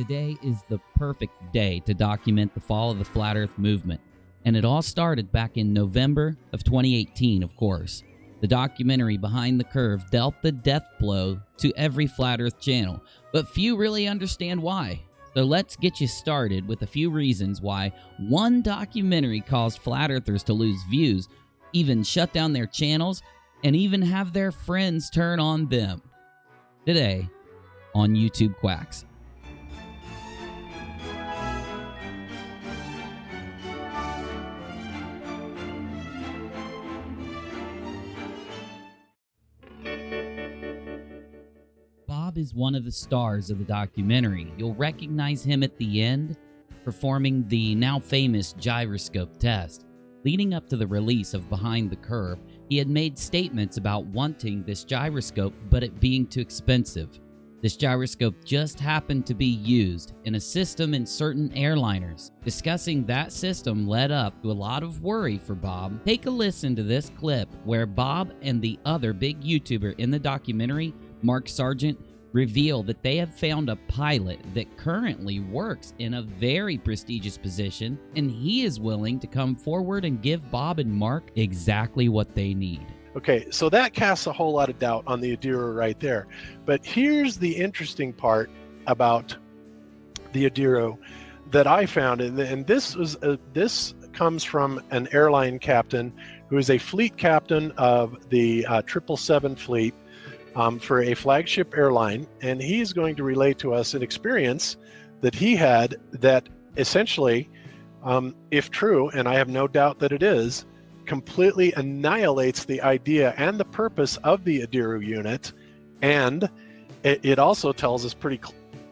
Today is the perfect day to document the fall of the Flat Earth movement, and it all started back in November of 2018, of course. The documentary Behind the Curve dealt the death blow to every Flat Earth channel, but few really understand why. So let's get you started with a few reasons why one documentary caused Flat Earthers to lose views, even shut down their channels, and even have their friends turn on them. Today on YouTube Quacks. Bob is one of the stars of the documentary. You'll recognize him at the end, performing the now famous gyroscope test. Leading up to the release of Behind the Curve, he had made statements about wanting this gyroscope, but it being too expensive. This gyroscope just happened to be used in a system in certain airliners. Discussing that system led up to a lot of worry for Bob. Take a listen to this clip where Bob and the other big YouTuber in the documentary, Mark Sargent, reveal that they have found a pilot that currently works in a very prestigious position, and he is willing to come forward and give Bob and Mark exactly what they need. Okay, so that casts a whole lot of doubt on the Adiru right there. But here's the interesting part about the Adiru that I found, and this comes from an airline captain who is a fleet captain of the 777 fleet, for a flagship airline, and he's going to relate to us an experience that he had that essentially, if true, and I have no doubt that it is, completely annihilates the idea and the purpose of the Adiru unit, and it also tells us pretty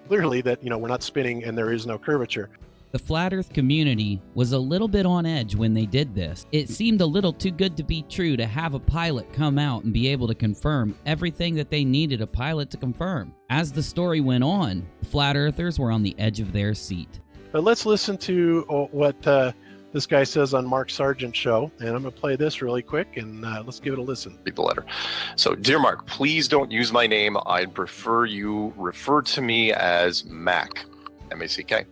clearly that, we're not spinning and there is no curvature. The Flat Earth community was a little bit on edge when they did this. It seemed a little too good to be true to have a pilot come out and be able to confirm everything that they needed a pilot to confirm. As the story went on, the Flat Earthers were on the edge of their seat. But let's listen to what this guy says on Mark Sargent's show, and I'm going to play this really quick, and let's give it a listen. Read the letter. So, dear Mark, please don't use my name. I'd prefer you refer to me as Mac. M-A-C-K.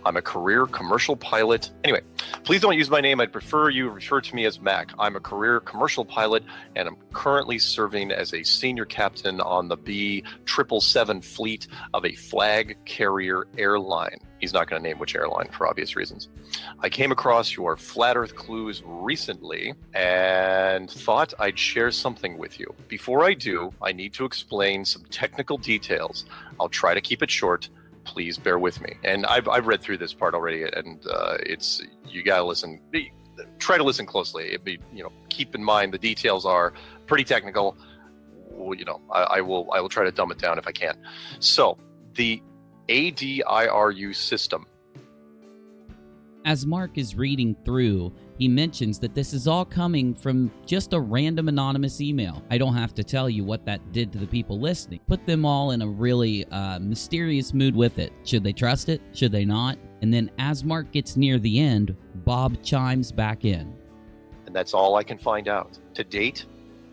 I'm a career commercial pilot. Anyway, please don't use my name. I'd prefer you refer to me as Mac. I'm a career commercial pilot, and I'm currently serving as a senior captain on the B777 fleet of a flag carrier airline. He's not going to name which airline for obvious reasons. I came across your Flat Earth clues recently and thought I'd share something with you. Before I do, I need to explain some technical details. I'll try to keep it short. Please bear with me. And I've read through this part already, and it's, you gotta listen. Try to listen closely. Keep in mind the details are pretty technical. I will try to dumb it down if I can. So the Adiru system. As Mark is reading through, he mentions that this is all coming from just a random anonymous email. I don't have to tell you what that did to the people listening. Put them all in a really mysterious mood with it. Should they trust it? Should they not? And then as Mark gets near the end, Bob chimes back in. And that's all I can find out. To date,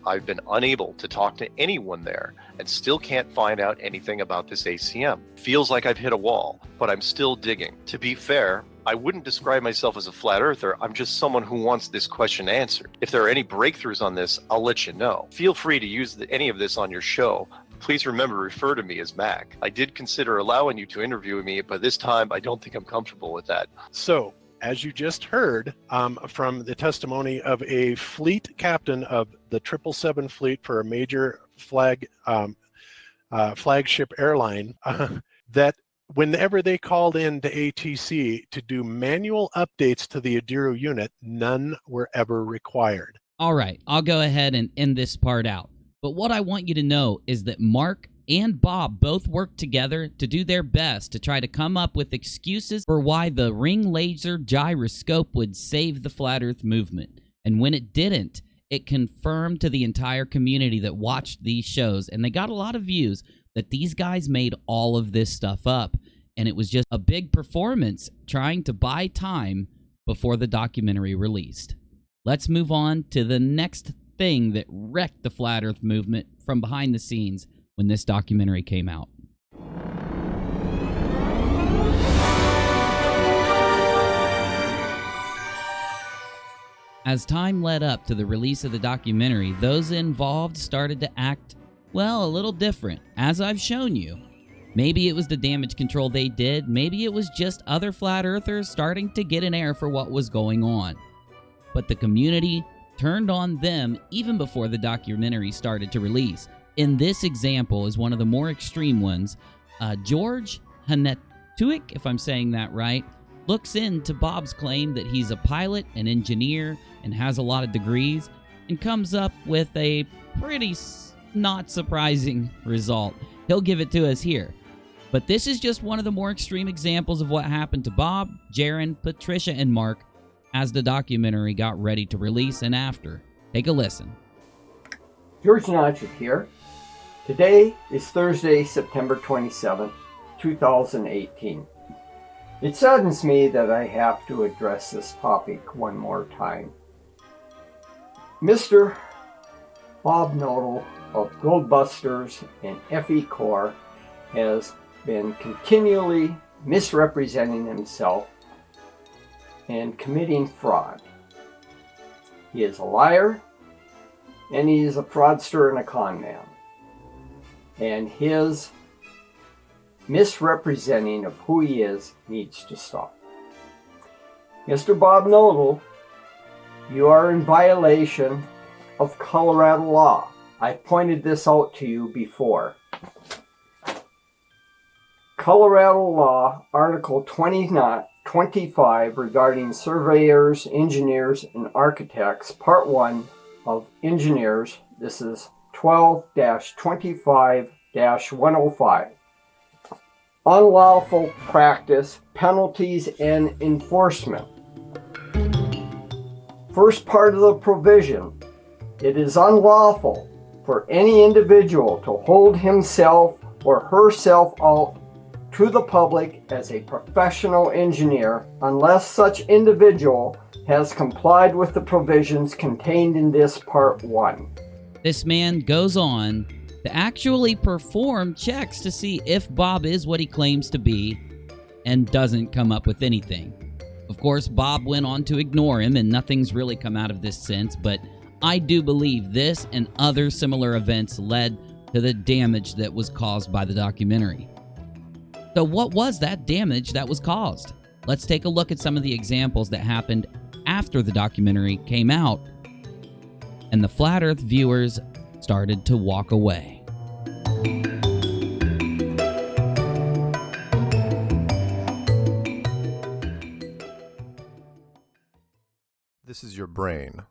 I've been unable to talk to anyone there and still can't find out anything about this ACM. Feels like I've hit a wall, but I'm still digging. To be fair, I wouldn't describe myself as a flat earther. I'm just someone who wants this question answered. If there are any breakthroughs on this, I'll let you know. Feel free to use any of this on your show. Please remember to refer to me as Mac. I did consider allowing you to interview me, but this time I don't think I'm comfortable with that. So, as you just heard from the testimony of a fleet captain of the 777 fleet for a major flagship airline, that whenever they called in to ATC to do manual updates to the Adiru unit, none were ever required. All right, I'll go ahead and end this part out. But what I want you to know is that Mark and Bob both worked together to do their best to try to come up with excuses for why the ring laser gyroscope would save the Flat Earth movement. And when it didn't, it confirmed to the entire community that watched these shows, and they got a lot of views, that these guys made all of this stuff up, and it was just a big performance trying to buy time before the documentary released. Let's move on to the next thing that wrecked the Flat Earth movement from behind the scenes when this documentary came out. As time led up to the release of the documentary, those involved started to act, well, a little different, as I've shown you. Maybe it was the damage control they did, maybe it was just other flat earthers starting to get an air for what was going on. But the community turned on them even before the documentary started to release. In this example is one of the more extreme ones. George Hanetuik, if I'm saying that right, looks into Bob's claim that he's a pilot, an engineer, and has a lot of degrees, and comes up with a pretty not surprising result. He'll give it to us here. But this is just one of the more extreme examples of what happened to Bob, Jaron, Patricia, and Mark as the documentary got ready to release and after. Take a listen. George Hanetuik here. Today is Thursday, September 27th, 2018. It saddens me that I have to address this topic one more time. Mr. Bob Knodel of Globebusters and FE Corps has been continually misrepresenting himself and committing fraud. He is a liar, and he is a fraudster and a con man. And his misrepresenting of who he is needs to stop. Mr. Bob Knodel, you are in violation of Colorado law. I pointed this out to you before. Colorado law, Article 25 regarding surveyors, engineers, and architects, Part 1 of engineers. This is 12-25-105. Unlawful practice, penalties, and enforcement. First part of the provision. It is unlawful for any individual to hold himself or herself out to the public as a professional engineer unless such individual has complied with the provisions contained in this Part 1. This man goes on to actually perform checks to see if Bob is what he claims to be and doesn't come up with anything. Of course, Bob went on to ignore him and nothing's really come out of this since, but I do believe this and other similar events led to the damage that was caused by the documentary. So what was that damage that was caused? Let's take a look at some of the examples that happened after the documentary came out and the Flat Earth viewers started to walk away. This is your brain.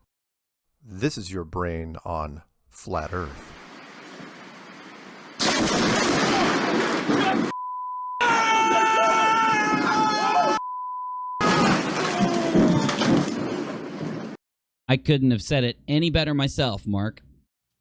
This is your brain on Flat Earth. I couldn't have said it any better myself, Mark.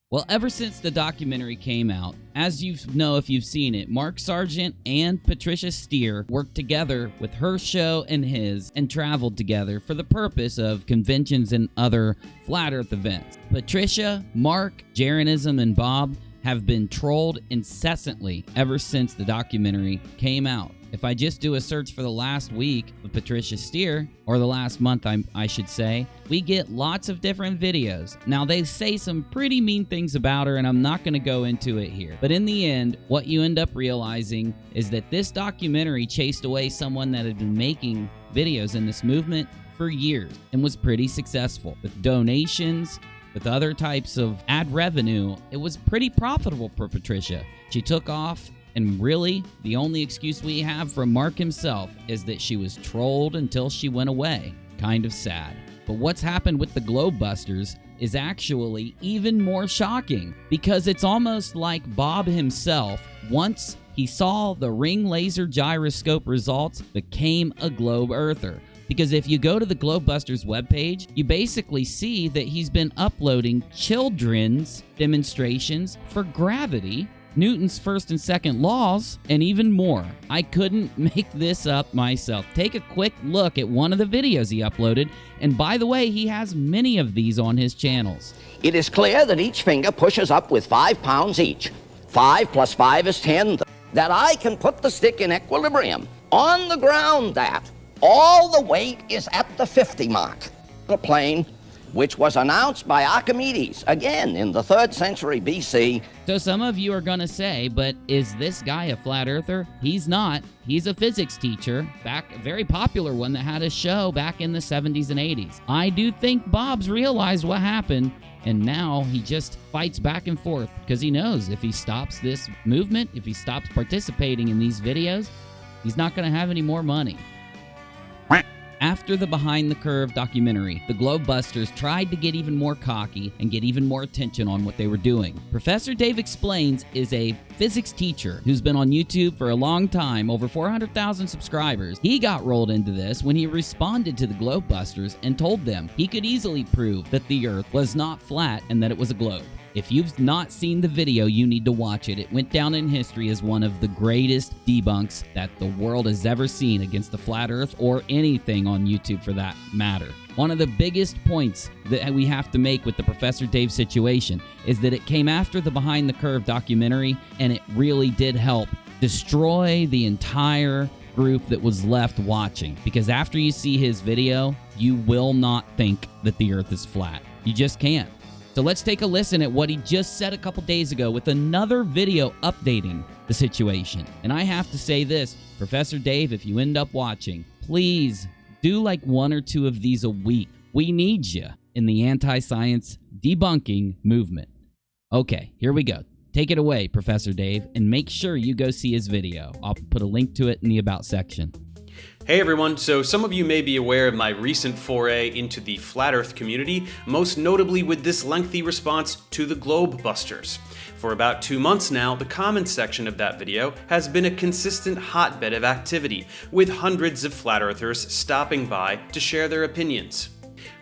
Well, ever since the documentary came out, as you know if you've seen it, Mark Sargent and Patricia Steere worked together with her show and his and traveled together for the purpose of conventions and other Flat Earth events. Patricia, Mark, Jeranism, and Bob have been trolled incessantly ever since the documentary came out. If I just do a search for the last week of Patricia Steere, or the last month I should say, we get lots of different videos. Now they say some pretty mean things about her and I'm not going to go into it here. But in the end, what you end up realizing is that this documentary chased away someone that had been making videos in this movement for years and was pretty successful. With donations, with other types of ad revenue, it was pretty profitable for Patricia. She took off. And really, the only excuse we have from Mark himself is that she was trolled until she went away. Kind of sad. But what's happened with the Globebusters is actually even more shocking because it's almost like Bob himself, once he saw the ring laser gyroscope results, became a globe earther. Because if you go to the Globebusters webpage, you basically see that he's been uploading children's demonstrations for gravity, Newton's first and second laws, and even more. I couldn't make this up myself. Take a quick look at one of the videos he uploaded, and by the way, he has many of these on his channels. It is clear that each finger pushes up with 5 pounds each. 5 plus 5 is 10. That I can put the stick in equilibrium on the ground, that all the weight is at the 50 mark. A plane which was announced by Archimedes, again in the 3rd century BC. So some of you are going to say, but is this guy a flat earther? He's not. He's a physics teacher, a very popular one that had a show back in the 70s and 80s. I do think Bob's realized what happened, and now he just fights back and forth because he knows if he stops this movement, if he stops participating in these videos, he's not going to have any more money. After the Behind the Curve documentary, the Globebusters tried to get even more cocky and get even more attention on what they were doing. Professor Dave Explains is a physics teacher who's been on YouTube for a long time, over 400,000 subscribers. He got rolled into this when he responded to the Globebusters and told them he could easily prove that the Earth was not flat and that it was a globe. If you've not seen the video, you need to watch it. It went down in history as one of the greatest debunks that the world has ever seen against the flat earth or anything on YouTube for that matter. One of the biggest points that we have to make with the Professor Dave situation is that it came after the Behind the Curve documentary, and it really did help destroy the entire group that was left watching. Because after you see his video, you will not think that the earth is flat. You just can't. So let's take a listen at what he just said a couple days ago with another video updating the situation. And I have to say this, Professor Dave, if you end up watching, please do like 1 or 2 of these a week. We need you in the anti-science debunking movement. Okay, here we go. Take it away, Professor Dave, and make sure you go see his video. I'll put a link to it in the About section. Hey everyone, so some of you may be aware of my recent foray into the Flat Earth community, most notably with this lengthy response to the Globebusters. For about 2 months now, the comments section of that video has been a consistent hotbed of activity, with hundreds of Flat Earthers stopping by to share their opinions.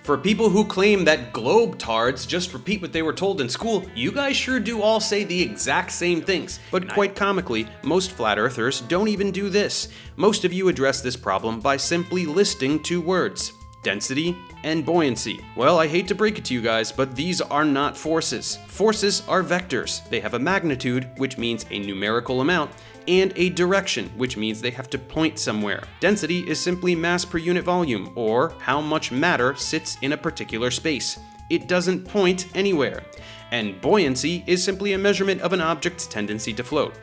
For people who claim that globe-tards just repeat what they were told in school, you guys sure do all say the exact same things. But quite comically, most flat earthers don't even do this. Most of you address this problem by simply listing 2 words: density and buoyancy. Well, I hate to break it to you guys, but these are not forces. Forces are vectors. They have a magnitude, which means a numerical amount, and a direction, which means they have to point somewhere. Density is simply mass per unit volume, or how much matter sits in a particular space. It doesn't point anywhere. And buoyancy is simply a measurement of an object's tendency to float.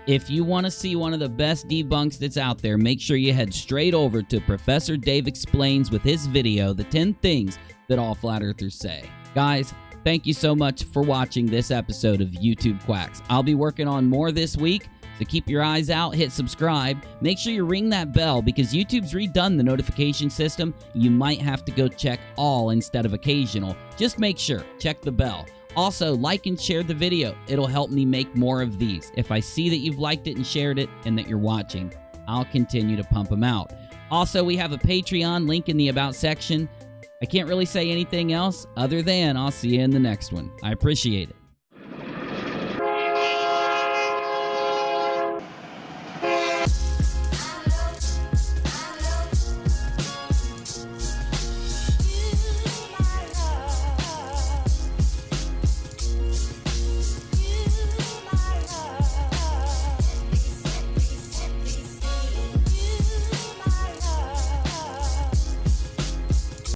If you want to see one of the best debunks that's out there, make sure you head straight over to Professor Dave Explains with his video, The 10 Things That All Flat Earthers Say. Guys, thank you so much for watching this episode of YouTube Quacks. I'll be working on more this week, so keep your eyes out, hit subscribe. Make sure you ring that bell because YouTube's redone the notification system. You might have to go check all instead of occasional. Just make sure, check the bell. Also, like and share the video. It'll help me make more of these. If I see that you've liked it and shared it and that you're watching, I'll continue to pump them out. Also, we have a Patreon link in the About section. I can't really say anything else other than I'll see you in the next one. I appreciate it.